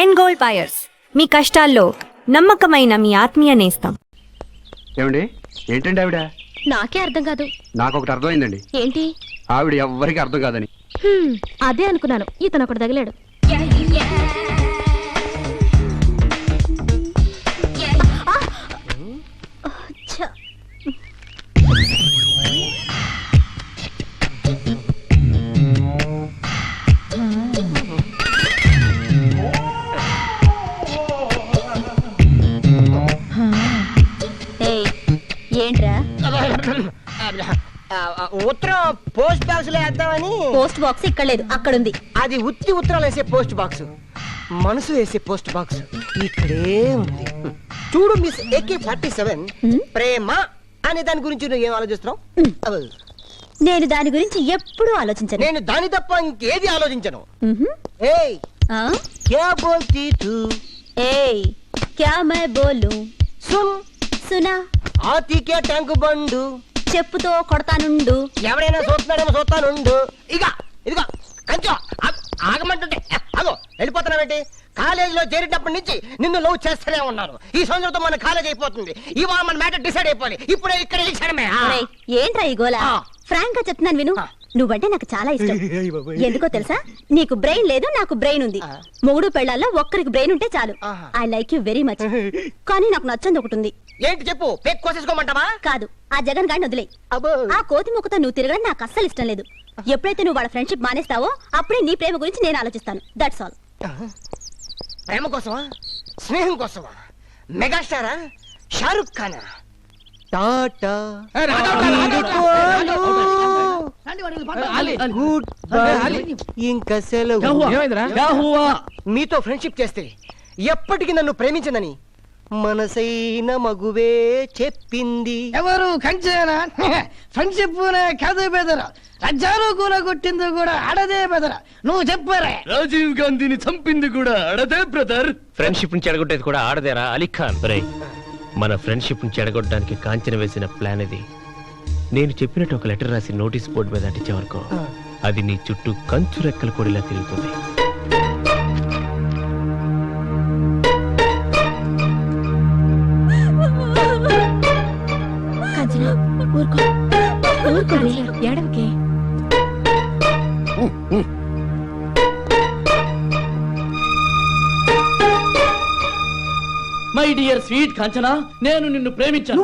End gold buyers, మీ కష్టాల్లో నమ్మకమైన మీ ఆత్మీయ నేస్తం. ఏమండి, ఏంటండి ఆవిడ? నాకే అర్థం కాదు. నాకు ఒకటి అర్థమైందండి. ఏంటి? ఆవిడ ఎవ్వరికి అర్థం కాదని. అదే అనుకున్నాను. ఇతను ఒకటి తగిలాడు. ఏంట్రా? ఉత్తరం పోస్ట్ బాక్స్ లో వేద్దామని. పోస్ట్ బాక్స్ ఇక్కడ లేదు, అక్కడ ఉంది. అది ఉత్తి ఉత్తరాలు వేసే పోస్ట్ బాక్స్, మనసు వేసే పోస్ట్ బాక్స్ ఇక్కడే ఉంది. చూడు మిస్ AK-47, ప్రేమ అనే దాని గురించి నువ్వు ఏం ఆలోచిస్తున్నావు? నేను దాని గురించి ఎప్పుడూ ఆలోచించను. నేను దాని తప్ప ఇంకేది ఆలోచించను. ఏయ్, క్యా బోల్తీ తూ? ఏయ్, క్యా మై బోలు? సున్ సునా? ఆతి కే ట్యాంక్ బండు. చెప్పుతో కొడతానుండు. ఎవరైనా చూస్తున్నాడేమో చూస్తానుండు. ఇదిగో కంచో ఆగమంటుంటే అగో వెళ్ళిపోతున్నావేంటి? కాలేజీలో చేరేటప్పటి నుంచి నిన్ను లవ్ చేస్తూనే ఉన్నారు. ఈ సంవత్సరంతో మన కాలేజ్ అయిపోతుంది. ఇవాళ మన మ్యాటర్ డిసైడ్ అయిపోవాలి. ఇప్పుడే ఇక్కడ ఈ క్షణమే. ఏంట్రా ఈ గోల? ఫ్రాంక్ గా చెప్తున్నాను విను. నువ్వంటే నాకు చాలా ఇష్టం. ఎందుకో తెలుసా? నీకు బ్రెయిన్ లేదు, నాకు బ్రెయిన్ ఉంది. మొగుడు పెళ్ళాల్లో ఒక్కరికి బ్రెయిన్ ఉంటే చాలు. I like you very much. కానీ నాకు నచ్చంది ఒకటి ఉంది. ఏంటి చెప్పు? పేక్ కోసేసుకోమంటావా? కాదు, ఆ జగన్ గాడిని వదిలే. ఆ కోతి ముఖతో నువ్వు తిరగడం నాకు అస్సలు ఇష్టం లేదు. ఎప్పుడైతే నువ్వు వాళ్ళ ఫ్రెండ్షిప్ మానేస్తావో అప్పుడే నీ ప్రేమ గురించి నేను ఆలోచిస్తాను. That's all. ప్రేమ కోసమా? స్నేహం కోసమా? మెగాస్టారా? షారుఖ్ ఖానా? టాటా ఇంకా సెలవు. మీతో ఫ్రెండ్షిప్ చేస్తే ఎప్పటికీ నన్ను ప్రేమించదని మనసైన మగువే చెప్పింది. ఎవరు? కంచేనా? ఫ్రెండ్షిప్ కాదే బెదరా. రాజ్యాలు కూల కొట్టింది కూడా ఆడదే బెదరా. నువ్వు చెప్పారా? రాజీవ్ గాంధీని చంపింది కూడా ఆడదే బ్రదర్. ఫ్రెండ్షిప్ ని చెడగొట్టేది కూడా ఆడదేరా అలీ ఖాన్. మన ఫ్రెండ్షిప్ ని చెడగొట్టడానికి కాంచన వేసిన ప్లాన్ ఇది. నేను చెప్పినట్టు ఒక లెటర్ రాసి నోటీస్ బోర్డు మీద అంటించే వరకు అది నీ చుట్టూ కంచు రెక్కల కొడిలా తిరుగుతుంది. ఏడవకే. మై డియర్ స్వీట్ కాంచనా, నేను నిన్ను ప్రేమించాను.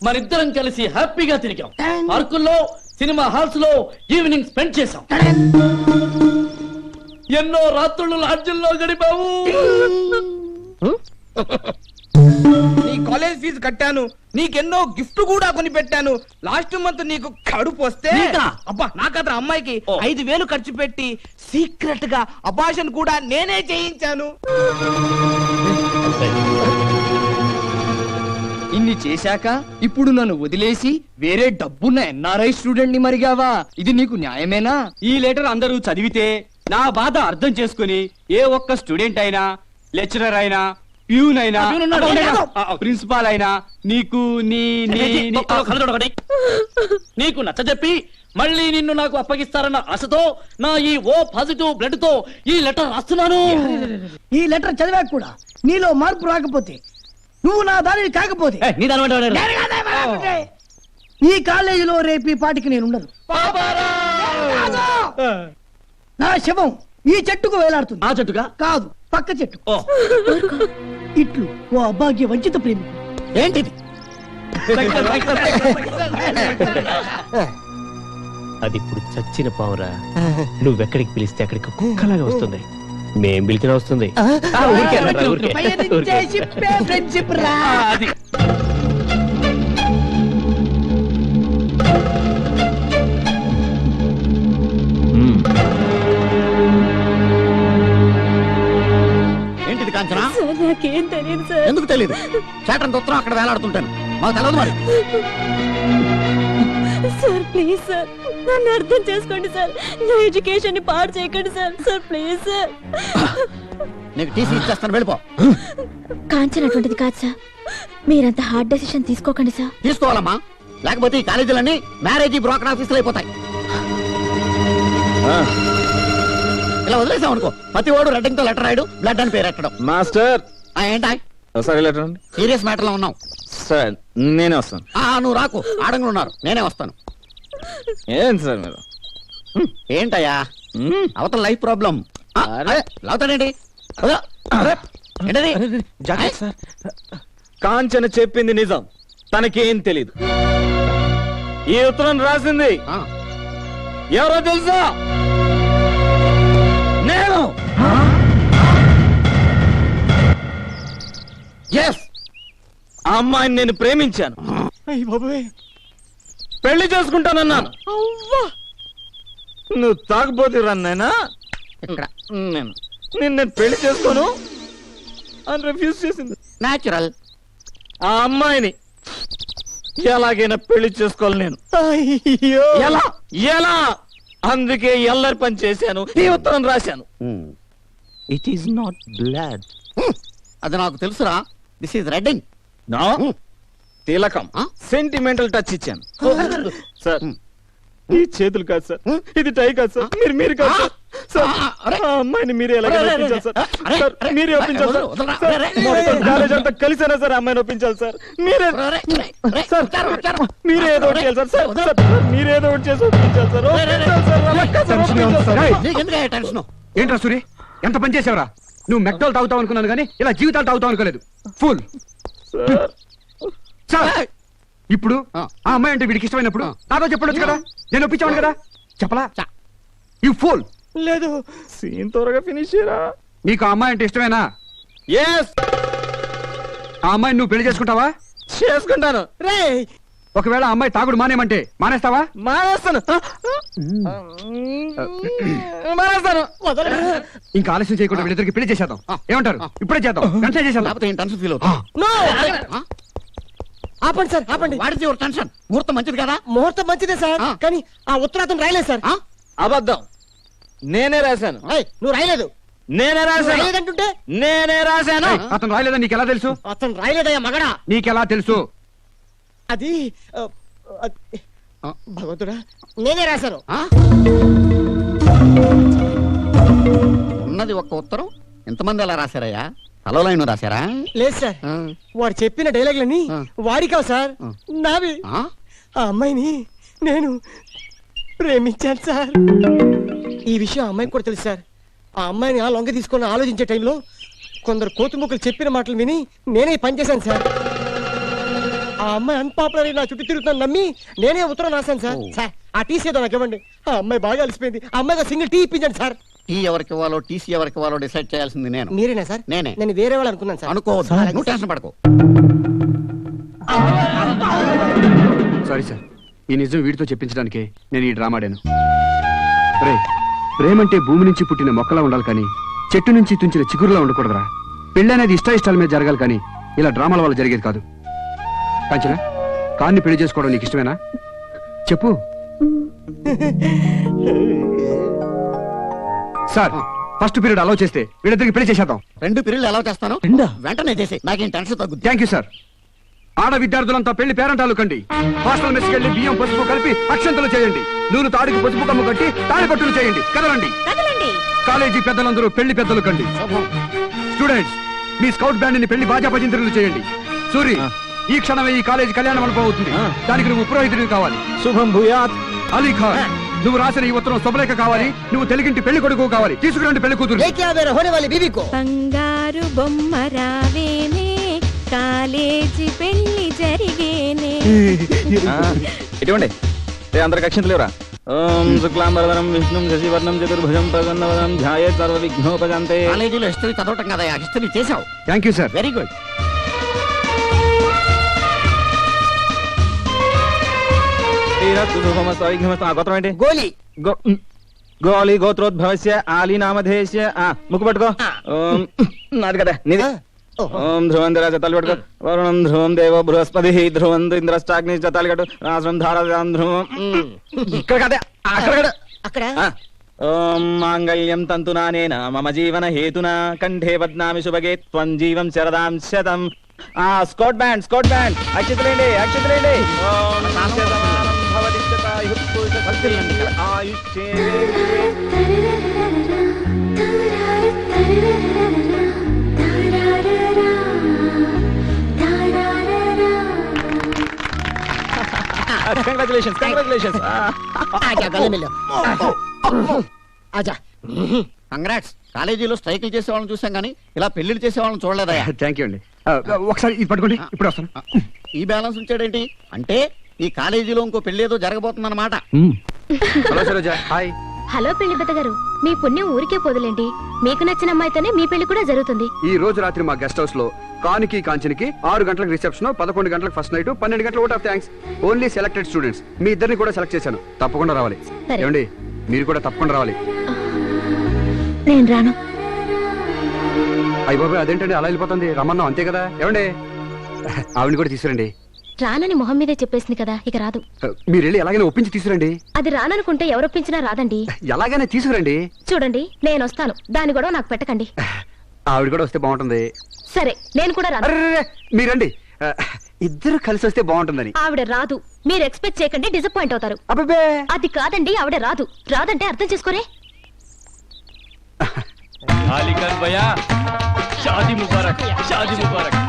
మనిద్దరం కలిసి హ్యాపీగా తిరిగాం. పార్కుల్లో, సినిమా హాల్స్ లో ఈవినింగ్ స్పెండ్ చేశాం. ఎన్నో రాత్రులు లాడ్జిల్లో గడిపాము. నీ కాలేజ్ ఫీజు కట్టాను, నీకెన్నో గిఫ్ట్ కూడా కొని పెట్టాను. లాస్ట్ మంత్ నీకు కడుపు వస్తే అబ్బా నాకత్ర అమ్మాయికి 5,000 ఖర్చు పెట్టి సీక్రెట్ గా అబార్షన్ కూడా నేనే చేయించాను. ఇన్ని చేశాక ఇప్పుడు నన్ను వదిలేసి వేరే డబ్బున్న NRI స్టూడెంట్ ని మరిగావా? ఇది నీకు న్యాయమేనా? ఈ లెటర్ అందరూ చదివితే నా బాధ అర్థం చేసుకుని ఏ ఒక్క స్టూడెంట్ అయినా, లెక్చరర్ అయినా, ప్యూన్ అయినా, ప్రిన్సిపాల్ అయినా నీకు నీకు నచ్చజెప్పి మళ్ళీ నిన్ను నాకు అప్పగిస్తారన్న ఆశతో నా ఈ ఓ పాజిటివ్ బ్లడ్ తో ఈ లెటర్ రాస్తున్నాను. ఈ లెటర్ చదివాక కూడా నీలో మార్పు రాకపోతే, నువ్వు నా దానిని కాకపోతే ఈ కాలేజీలో రేపు ఈ పాటికి నేను ఉండను. నా శవం ఈ చెట్టుకు వేలాడుతుంది. ఆ చెట్టుగా కాదు, పక్క చెట్టు. ఇట్లు ఓ అభాగ్య వంచిత ప్రేమికుడు. ఏంటిది? అది ఇప్పుడు చచ్చిన పావురా. నువ్వెక్కడికి పిలిస్తే అక్కడికి కుక్కలాగా వస్తుంది. మేం పిలిచినా వస్తుంది. ఫ్రెండ్షిప్ రా. అది ఏంటిది కాంచనా? నాకేం తెలియదు సార్. ఎందుకు తెలియదు? చాటంత ఉత్తరం అక్కడ వేలాడుతుంటాను, మాకు తెలియదు మరి. సార్ ప్లీజ్ సార్, నన్ను అర్థం చేసుకోండి సార్. నా ఎడ్యుకేషన్ ని పాడు చేయకండి సార్. Sir please sir. నీకు టీసీ ఇచ్చేస్తాను, వెళ్ళిపో. కాంచన అటువంటిది కాదు సార్. మీరంత హార్డ్ డెసిషన్ తీసుకోకండి సార్. తీసుకోవాలమ్మా, లేకపోతే ఈ కాలేజీలన్నీ మ్యారేజీ బ్రోకర్ ఆఫీసులు అయిపోతాయి. ఇలా వదిలేసాం అనుకో ప్రతి వాడు రెడ్డింగ్ తో లెటర్ రాయడు బ్లడ్ అని పేరు ఎట్టడం మాస్టర్ ఏంటా ఒకసారి లెటర్ అండి. సీరియస్ మ్యాటర్ లో ఉన్నావు సార్ నేనే వస్తాను. నువ్వు రాకు ఆడంగా ఉన్నారు నేనే వస్తాను. ఏం సార్ మీరు ఏంటయ్యా అవతల లైఫ్ ప్రాబ్లం లావుతాడేంటి ఏంటది జాగ్రత్త సార్. కాంచన చెప్పింది నిజం, తనకేం తెలీదు. ఈ ఉత్తరం రాసింది ఎవరో తెలుసా? నేను. ఎస్, ఆ అమ్మాయిని నేను ప్రేమించాను, పెళ్లి చేసుకుంటానన్నాను. నువ్వు తాగబోతు రన్నైనా నేను నిన్ను పెళ్లి చేసుకోను అని రిఫ్యూజ్ చేసింది. న్యాచురల్. ఆ అమ్మాయిని ఎలాగైనా పెళ్లి చేసుకోవాలి నేను. ఎలా ఎలా అందుకే ఎల్లరి పని చేశాను, ఈ ఉత్తరం రాశాను. It is not blood. అది నాకు తెలుసురా. This is రెడ్డింగ్. నో, తిలకం, సెంటిమెంటల్ టచ్ ఇచ్చాను. సార్ ఈ చేతులు కాదు సార్, ఇది టై కాదు సార్, మీరు కాదు సార్. సార్ ఆ అమ్మాయిని మీరే ఎలాగైనా ఒప్పించాలి సార్. సార్ మీరే ఒప్పించాలి సార్. మొత్తం కాలేజ్ అంతా కలిసేనా సార్ అమ్మాయిని ఒప్పించాలి సార్. మీరే సార్, మీరే ఏదో ఒకటి చేయాలి సార్. సార్ మీరే ఏదో ఒకటి చేసి ఒప్పించాలి సార్. టెన్షన్ ఏంట్రా సూరి, ఎంత పని చేసావురా? నువ్వు మెక్డోల్ తాగుతావు అనుకున్నాను కానీ ఇలా జీవితాలు తాగుతావు అనుకోలేదు. ఫుల్. సార్ ఇప్పుడు ఆ అమ్మాయి అంటే వీడికి ఇష్టమైనప్పుడు నాతో చెప్పొచ్చు కదా, నేను ఒప్పించాను కదా. చెప్పలా? You pool. లేదు, సీన్ త్వరగా ఫినిష్ చేయరా. నీకు ఆ అమ్మాయి అంటే ఇష్టమేనా? ఎస్. ఆ అమ్మాయిని నువ్వు పెళ్లి చేసుకుంటావా? చేసుకుంటాను. రే, ఒకవేళ ఆ అమ్మాయి తాగుడు మానేమంటే మానేస్తావా? మానేస్తాను. మానేస్తాను. ఇంకా ఆలస్యం చేయకుండా వీళ్ళిద్దరికి పెళ్లి చేసేద్దాం. ఏమంటారు? ఇప్పుడే చేద్దాం, వెంటనే చేసేద్దాం. లేకపోతే టెన్షన్ ఫీల్ అవుతుంది. ఆపండి సార్, ఆపండి. వాడితే టెన్షన్. ముహూర్తం మంచిది కదా? ముహూర్తం మంచిదే సార్, కానీ ఆ ఉత్తరాతం రాయలేదు సార్. అబద్ధం, నేనే రాశాను. నువ్వు రాయలేదు. నేనే రాశాను. రాయలేదంటుంటే నేనే రాశాను. అతను రాయలేదని నీకెలా తెలుసు? అతను రాయలేదయ్యా మగడా. నీకెలా తెలుసు? అది భగవంతుడా, నేనే రాశాను. ఉన్నది ఒక్క ఉత్తరం, ఎంతమంది అలా రాశారయ్యా? హలో లైన్ రాశారా? లేదు సార్, వాడు చెప్పిన డైలాగులని వాడి కావు సార్, నావి. ఆ అమ్మాయిని నేను ప్రేమించాను సార్. ఈ విషయం ఆ అమ్మాయికి కూడా తెలుసు సార్. ఆ అమ్మాయిని ఆ లొంగ తీసుకొని ఆలోచించే టైంలో కొందరు కోతుముక్కలు చెప్పిన మాటలు విని నేనే పనిచేశాను సార్. ఆ అమ్మాయి అన్పాపులర్ నా చుట్టూ తిరుగుతాను నమ్మి నేనే ఉత్తరం రాశాను సార్. సార్ ఆ టీసీ ఏదో నాకు ఇవ్వండి. ఆ అమ్మాయి బాగా అలసిపోయింది, ఆ అమ్మాయిగా సింగిల్ టీ ఇప్పించండి సార్. టీ ఎవరికి ఇవ్వాలో టీసీ ఎవరికి ఇవ్వాలో డిసైడ్ చేయాల్సింది నేను. మీరేనా సార్? నేనే. నేను వేరే వాళ్ళు అనుకున్నాను సార్. అనుకోవద్దు, నువ్వు టెన్షన్ పడకు. సారీ సార్, ఈ నిజం వీడితో చెప్పించడానికే నేను ఈ డ్రామా ఆడాను. రే, ప్రేమంటే భూమి నుంచి పుట్టిన మొక్కలా ఉండాలి కానీ చెట్టు నుంచి తుంచిన చిగురులా ఉండకూడదురా. పెళ్లి అనేది ఇష్టాయిష్టాల మీద జరగాలి కానీ ఇలా డ్రామాల వల్ల జరిగేది కాదు. కాంచనా, కాన్ని పెళ్లి చేసుకోవడం నీకు ఇష్టమేనా? చెప్పు. సార్ ఫస్ట్ పీరియడ్ అలౌ చేస్తే వీళ్ళిద్దరికి పెళ్లి చేసేద్దాం. 2 పీరియడ్లు ఎలా చేస్తాను? వెంటనే చేసి నాకేం టెన్షన్ తగ్గుద్ది. Thank you sir. ఆడ విద్యార్థులంతా పెళ్లి పేరంటాలు కండి. హాస్టల్ మెస్కెళ్ళి బియ్యం పసుపు కలిపి అక్షంతలు చేయండి. నూనె తాడికి పసుపు కమ్ము కట్టి తాడి పట్టులు చేయండి. కదలండి. కాలేజీ పెద్దలందరూ పెళ్లి పెద్దలు కండి. స్టూడెంట్స్, మీ స్కౌట్ బ్యాండ్ ని పెళ్లి బాజా భజంత్రులు చేయండి. సూరి, ఈ క్షణమే ఈ కాలేజీ కళ్యాణ మండపం అవుతుంది. దానికి నువ్వు పురోహితుడివి కావాలి. శుభం భూయాత్. అలీ ఖాన్, నువ్వు రాసిన ఈ ఉత్తరం శుభలేఖ కావాలి. నువ్వు తెలుగింటి పెళ్లి కొడుకు కావాలి. తీసుకురండి పెళ్లి కూతురు. బంగారు బొమ్మ రావేనే, కాలేజీ పెళ్లి జరిగేనే. ఇటువంటి అందరికి అక్షంతలు లేవరా? ఓం శుక్లాంబరధరం విష్ణుం శశివర్ణం చతుర్భుజం ప్రసన్నవదనం ధ్యాయేత్ సర్వ విఘ్నోపశాంతే. కాలేజీలో హిస్టరీ చదవటం కదా, హిస్టరీ చేసావు. Thank you sir. Very good. గోత్రం ఏంటి? గోలి. గోళీ గోత్రోద్భవస్య ఆలి నామధేయస్య. ముక్కు పట్టుకో. నాది కదా నీది. ఓం ధ్రువం దిరాజ తల్లి పట్టుకో. వరుణం ధ్రువం దేవో బృహస్పతి ధ్రువం ఇంద్రష్టాగ్ని తాలి కట్టు. రాష్ట్రం ధారాం ధ్రువం. ఇక్కడ కదే అక్కడ అక్కడ. ఓం మాంగళ్యం తంతునానేన మమ జీవన హేతునా కంఠే బధ్నామి శుభగే త్వం జీవం శరదాం శతం. స్కౌట్ బ్యాండ్, స్కౌట్ బ్యాండ్, అక్షతలేండి, అక్షతలేండి. ఓం కంగ్రాచులేషన్స్ కంగ్రాచులేషన్స్ ఆజా గల్లీ మిల్లు ఆజా కంగ్రాట్స్. కాలేజీలో స్ట్రైకులు చేసే వాళ్ళని చూసాం కానీ ఇలా పెళ్లిళ్ళు చేసే వాళ్ళని చూడలేదా? థ్యాంక్ యూ అండి. ఒకసారి ఇది పట్టుకోండి, ఇప్పుడు వస్తాను. ఈ బ్యాలెన్స్ ఉంచాడేంటి అంటే ఈ కాలేజీలో ఇంకో పెళ్లి ఏదో జరగబోతుందన్నమాట. Hello Saroja, hi. హలో పెళ్లి పెద్ద గారు, మీ పుణ్యం ఊరికే పోదులేండి. మీకు నచ్చిన అమ్మాయితోనే మీ పెళ్లి కూడా జరుగుతుంది. ఈ రోజు రాత్రి మా గెస్ట్ హౌస్ లో కానికి కాంచనికి 6 గంటలకు రిసెప్షన్, 11 గంటలకు ఫస్ట్ నైట్, 12 గంటలకు vote of thanks. Only selected students. మీ ఇద్దరిని కూడా సెలెక్ట్ చేశాను, తప్పకుండా రావాలి. సరే. ఏమండి, మీరు కూడా తప్పకుండా రావాలి. నేను రాను. అయ్య బాబాయ్, అదేంటండి అలా వెళ్ళిపోతుంది? రమ్మన్నాం అంతే కదా. ఏమండి, ఆవిడని కూడా తీసుకురండి. రానని మొహం మీదే చెప్పేసింది కదా, ఇక రాదు. మీరు వెళ్ళి ఎలాగైనా ఒప్పించి తీసుకురండి. అది రాననుకుంటే ఎవరొప్పించినా రాదండి. ఎలాగైనా తీసుకురండి. చూడండి, నేను వస్తాను, దాని గొడవ నాకు పెట్టకండి. ఆవిడ కూడా వస్తే బాగుంటుంది. సరే, నేను కూడా రాను. అర్రే, మీరండి. ఇద్దరు కలిసి వస్తే బాగుంటుందని. ఆవిడ రాదు, మీరు ఎక్స్పెక్ట్ చేయకండి, డిసప్పాయింట్ అవుతారు. అబ్బే, అది కాదండి, ఆవిడ రాదు. రాదంటే అర్థం చేసుకోరే. అలీఖాన్ భయ్యా, షాదీ ముబారక్, షాదీ ముబారక్.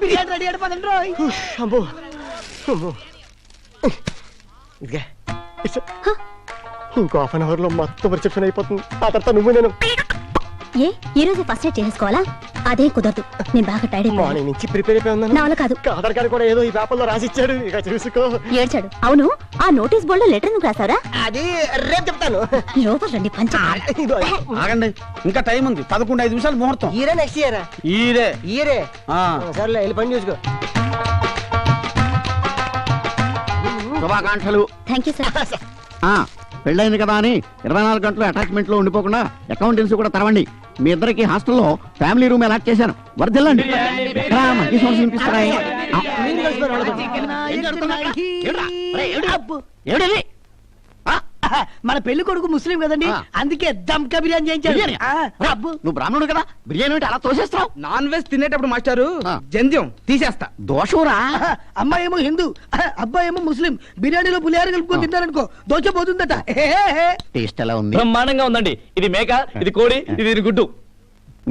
బిర్యానీ రెడీ అయిపోతుంది రోయ్. అమ్మో అమ్మో. ఇదిగే ఇంకో 1/2 అవర్ లో మొత్తం రిసెప్షన్ అయిపోతుంది. ఆ తర్వాత నువ్వు నేను ఏ ఈ రోజు ఫస్ట్ ఎయిడ్ చేసుకోవాలా? అదేం కుదరదు, నేను బాగా టైర్డ్ అయిపోయాను. మార్నింగ్ నుంచి ప్రిపేర్ అయిపోయి ఉన్నాను. నా వల్ల కాదు. ఆధార్ కార్డు కూడా ఏదో ఈ పేపర్ లో రాసి ఇచ్చాడు, ఇక చూసుకో. ఏడ్చాడు. అవును, ఆ నోటీస్ బోర్డు లో లెటర్ ఎందుకు రాసారా? అది రేపు చెప్తాను. లోపల రండి, పంచ. ఇదిగో. ఆగండి, ఇంకా టైం ఉంది. 11:05 నిమిషాలు ముహూర్తం. ఈరే నెక్స్ట్ ఇయర్ ఈరే ఇయరే సర్లే వెళ్ళి పని చూసుకో. శుభాకాంక్షలు. Thank you sir. పెళ్ళైంది కదా అని 24 గంటలు అటాచ్మెంట్ లో ఉండిపోకుండా అకౌంటెన్సీ కూడా తెరవండి. మీ ఇద్దరికి హాస్టల్లో ఫ్యామిలీ రూమ్ అలాట్ చేశాను, వర్దిల్లండి. మంచి సోర్స్ వినిపిస్తున్నాయి. మన పెళ్లి కొడుకు ముస్లిం కదండి, అందుకే దమ్కా బిర్యానీ చేయించాడు. అబ్బో, నువ్వు బ్రాహ్మణుడు కదా, బిర్యానీ అంటే అలా తోసేస్తావు. నాన్ వెజ్ తినేటప్పుడు మాస్టారు జంధ్యం తీసేస్తా. దోషురా. అమ్మాయి ఏమో హిందూ, అబ్బాయి ఏమో ముస్లిం. బిర్యానీలో పులిహార కలుపుకొని తిన్నారనుకో దోచపోతుందట. టేస్ట్ ఎలా ఉంది? బ్రహ్మాండంగా ఉందండి. ఇది మేక, ఇది కోడి, ఇది గుడ్డు.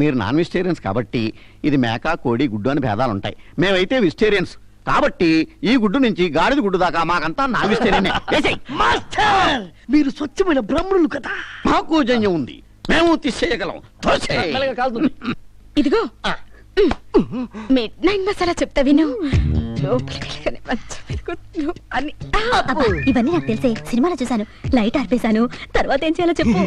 మీరు నాన్ వెజిటేరియన్స్ కాబట్టి ఇది మేక, కోడి, గుడ్డు అని భేదాలు ఉంటాయి. మేమైతే వెజిటేరియన్స్ కాబట్టి ఈ గుడ్డు నుంచి గాడిద గుడ్డు దాకా మాకంతా నాన్ వెజిటేరియన్. మాస్టర్, మీరు స్వచ్ఛమైన బ్రాహ్మణులు కదా. మాకు జన్యం ఉంది, మేము తీసేయగలం. ఇదిగో మిడ్ నైట్ మసాలా చెప్తా విను. లోపలికి మంచం మీద కూర్చో అని. అబ్బా, ఇవన్నీ నాకు తెలిసే, సినిమాలో చూసాను. లైట్ ఆర్పేశాను, తర్వాత ఏం చేయాలో చెప్పు.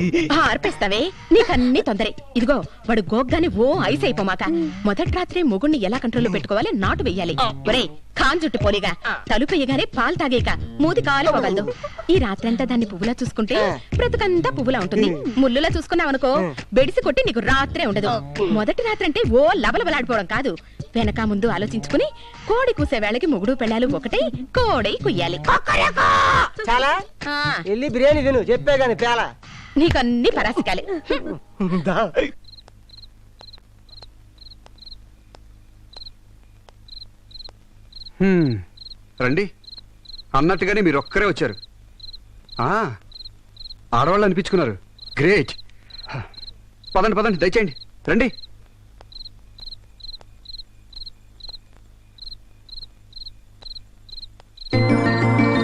ఆర్పేస్తావే, నీకన్నీ తొందరే. ఇదిగో వాడు గోగ్గాని ఓ ఐస్ అయిపోమాక మొదటి రాత్రి మొగుణ్ణి ఎలా కంట్రోల్లో పెట్టుకోవాలి, నాటు వెయ్యాలి. ఒరే ఖాన్ జుట్టు పోలిగా తలుపెయ్యగానే పాలు తాగేక మూది కాలిపోగలదు. ఈ రాత్రంతా దాన్ని పువ్వులా చూసుకుంటే బ్రతుకంతా పువ్వులా ఉంటుంది. ముల్లులా చూసుకున్నావనుకో బెడిసి కొట్టి నీకు రాత్రే ఉండదు. మొదటి రాత్రి అంటే ఓ లబలబలాడిపోవడం కాదు, వెనక ముందు ఆలోచించుకుని కోడి కూసే వేళకి మొగుడు పెళ్ళాలు ఒకటే కోడై కుయ్యాలి. చాలా వెళ్ళి బిర్యానీ తిను, చెప్పే గాని పేల. నీకన్నీ పరాసికాలే. రండి, అన్నట్టుగానే మీరు ఒక్కరే వచ్చారు. ఆడవాళ్ళు అనిపించుకున్నారు. గ్రేట్. పదండి పదండి, దయచేయండి, రండి.